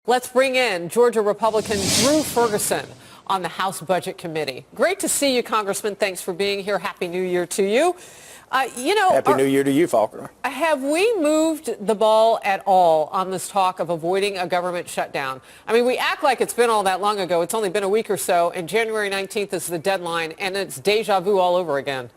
Let's bring in Georgia Republican Drew Ferguson on the House Budget Committee. Great to see you, Congressman. Thanks for being here. Happy New Year to you. Happy New Year to you, Faulkner. Have we moved the ball at all on this talk of avoiding a government shutdown? I mean, we act like it's been all that long ago. It's only been a week or so, and January 19th is the deadline, and it's deja vu all over again.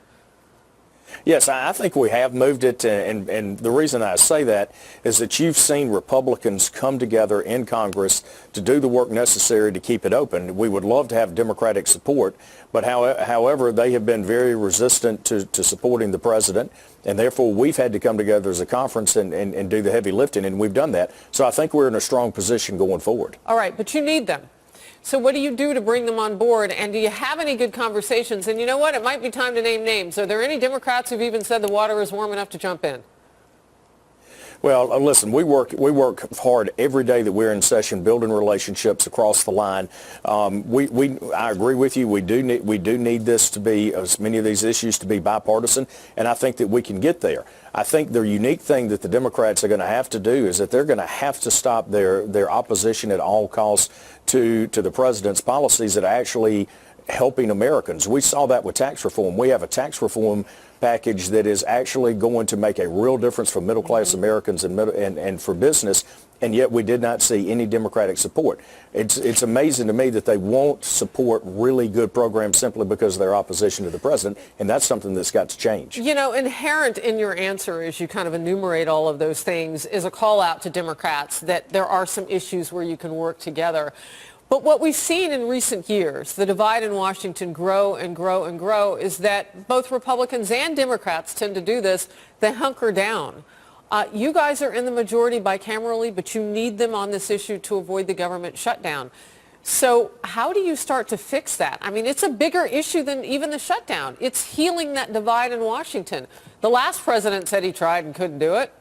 Yes, I think we have moved it, and the reason I say that is that you've seen Republicans come together in Congress to do the work necessary to keep it open. We would love to have Democratic support, but however, they have been very resistant to supporting the president, and therefore we've had to come together as a conference and do the heavy lifting, and we've done that. So I think we're in a strong position going forward. All right, but you need them. So what do you do to bring them on board? And do you have any good conversations? And you know what? It might be time to name names. Are there any Democrats who've even said the water is warm enough to jump in? Well, listen, we work hard every day that we're in session, building relationships across the line. I agree with you. We do need this to be, as many of these issues to be bipartisan, and I think that we can get there. I think the unique thing that the Democrats are going to have to do is that they're going to have to stop their opposition at all costs to the president's policies that are actually helping Americans. We saw that with tax reform. We have a tax reform package that is actually going to make a real difference for middle-class Americans and for business, and yet we did not see any Democratic support. It's amazing to me that they won't support really good programs simply because of their opposition to the president, and that's something that's got to change. You know, inherent in your answer as you kind of enumerate all of those things is a call out to Democrats that there are some issues where you can work together. But what we've seen in recent years, the divide in Washington grow and grow and grow, is that both Republicans and Democrats tend to do this. They hunker down. You guys are in the majority bicamerally, but you need them on this issue to avoid the government shutdown. So how do you start to fix that? I mean, it's a bigger issue than even the shutdown. It's healing that divide in Washington. The last president said he tried and couldn't do it.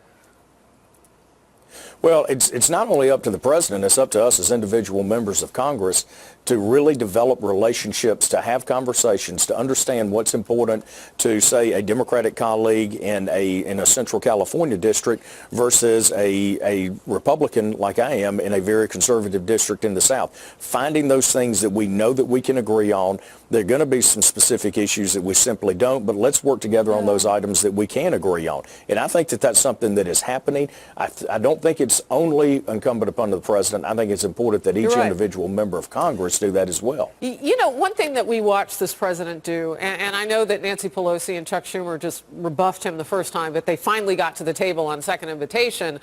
Well, it's not only up to the president, it's up to us as individual members of Congress to really develop relationships, to have conversations, to understand what's important to, say, a Democratic colleague in a Central California district versus a Republican like I am in a very conservative district in the South. Finding those things that we know that we can agree on. There are going to be some specific issues that we simply don't, but let's work together on those items that we can agree on. And I think that that's something that is happening. I don't think it's only incumbent upon the president. I think it's important that each individual member of Congress do that as well. You know, one thing that we watched this president do, and I know that Nancy Pelosi and Chuck Schumer just rebuffed him the first time, but they finally got to the table on second invitation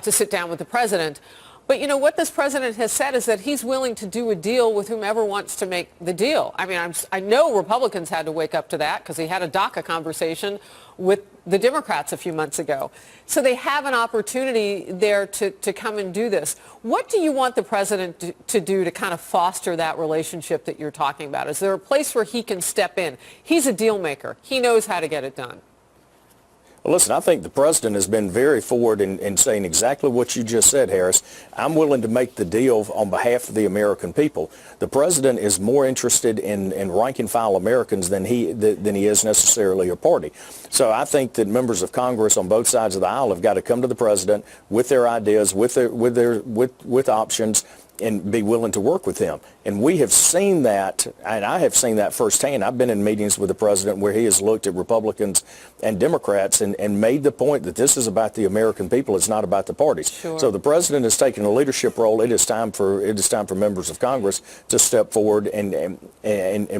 to sit down with the president. But, you know, what this president has said is that he's willing to do a deal with whomever wants to make the deal. I mean, I know Republicans had to wake up to that because he had a DACA conversation with the Democrats a few months ago. So they have an opportunity there to come and do this. What do you want the president to do to kind of foster that relationship that you're talking about? Is there a place where he can step in? He's a deal maker. He knows how to get it done. Well, listen, I think the president has been very forward in saying exactly what you just said, Harris. I'm willing to make the deal on behalf of the American people. The president is more interested in rank and file Americans than he is necessarily a party. So I think that members of Congress on both sides of the aisle have got to come to the president with their ideas, with options, and be willing to work with him. And we have seen that, and I have seen that firsthand. I've been in meetings with the president where he has looked at Republicans and Democrats and made the point that this is about the American people. It's not about the parties. Sure. So the president has taken a leadership role. It is time for members of Congress to step forward and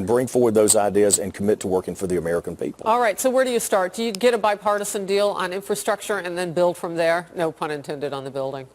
bring forward those ideas and commit to working for the American people. All right. So where do you start? Do you get a bipartisan deal on infrastructure and then build from there? No pun intended on the building.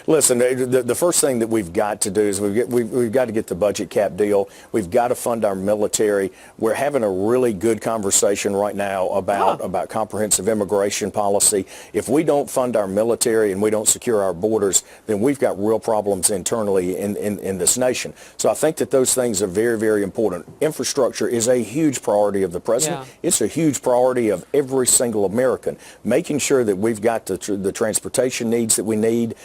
Listen, the first thing that we've got to do is we've got to get the budget cap deal. We've got to fund our military. We're having a really good conversation right now about comprehensive immigration policy. If we don't fund our military and we don't secure our borders, then we've got real problems internally in this nation. So I think that those things are very, very important. Infrastructure is a huge priority of the president. Yeah. It's a huge priority of every single American. Making sure that we've got the transportation needs that we need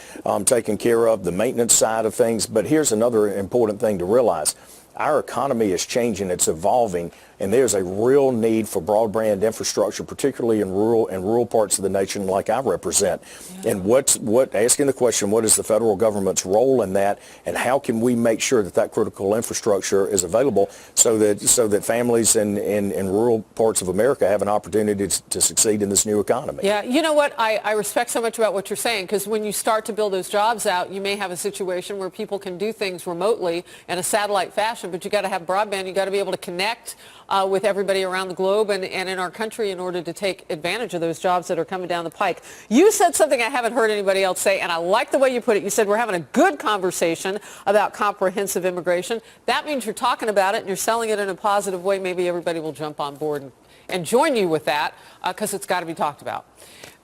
taken care of, the maintenance side of things. But here's another important thing to realize. our economy is changing, it's evolving, and there's a real need for broadband infrastructure, particularly in rural parts of the nation like I represent. Yeah. And asking the question, what is the federal government's role in that, and how can we make sure that that critical infrastructure is available so that families in rural parts of America have an opportunity to succeed in this new economy? Yeah, you know what? I respect so much about what you're saying, because when you start to build those jobs out, you may have a situation where people can do things remotely in a satellite fashion, but you got to have broadband. You got to be able to connect with everybody around the globe and in our country in order to take advantage of those jobs that are coming down the pike. You said something I haven't heard anybody else say, and I like the way you put it. You said we're having a good conversation about comprehensive immigration. That means you're talking about it and you're selling it in a positive way. Maybe everybody will jump on board and join you with that, because it's got to be talked about.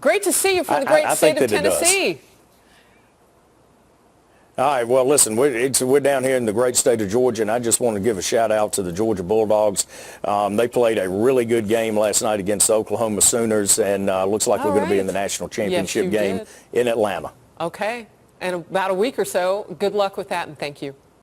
Great to see you from the great state of Tennessee. All right, well, listen, we're down here in the great state of Georgia, and I just want to give a shout-out to the Georgia Bulldogs. They played a really good game last night against the Oklahoma Sooners, and looks like we're going to be in the national championship game in Atlanta. Okay, in about a week or so. Good luck with that, and thank you.